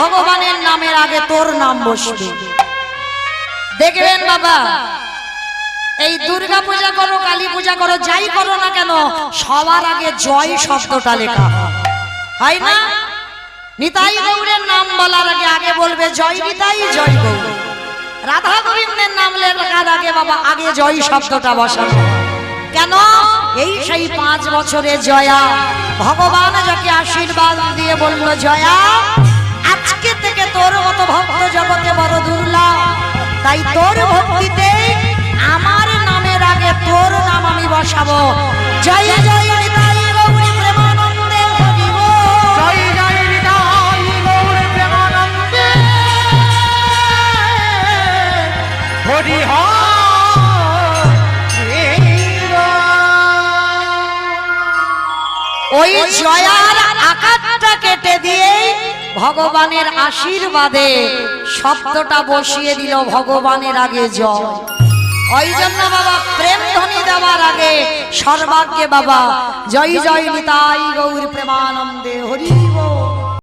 ভগবানের নামের আগে তোর নাম বসবে। দেখবেন বাবা, এই দুর্গা পূজা করো, কালী পূজা করো, যাই করো না কেন, সবার আগে জয় শব্দটা লেখা হয় না? নিতাই গৌরের নাম বলার আগে আগে বলবে জয় নিতাই, জয় গৌর। রাধা গোবিন্দের নাম লেখার আগে বাবা আগে জয় শব্দটা বসানো। কেন? এই সেই 5 বছরে জয়া ভগবান যাকে আশীর্বাদ দিয়ে বলল, জয়া আজকে থেকে তোর মতো ভক্ত জগতে বড় দুর্লভ, তাই তোর ভক্তিতে আমার নামের আগে তোর নাম আমি বসাবো। জয় জয় নিতাই গৌর প্রেমানন্দে হরি বল, জয় জয় নিতাই গৌর প্রেমানন্দে হরি হরি। ওই জয়ার আকারটা কেটে দিয়ে ভগবানের আশীর্বাদে শব্দটা বসিয়ে দিল ভগবানের আগে জয়। ওই জন্য বাবা প্রেম ধ্বনি দেওয়ার আগে সর্বাগ্যে বাবা জয় জয় নিতাই গৌর প্রেমানন্দে হরি বল।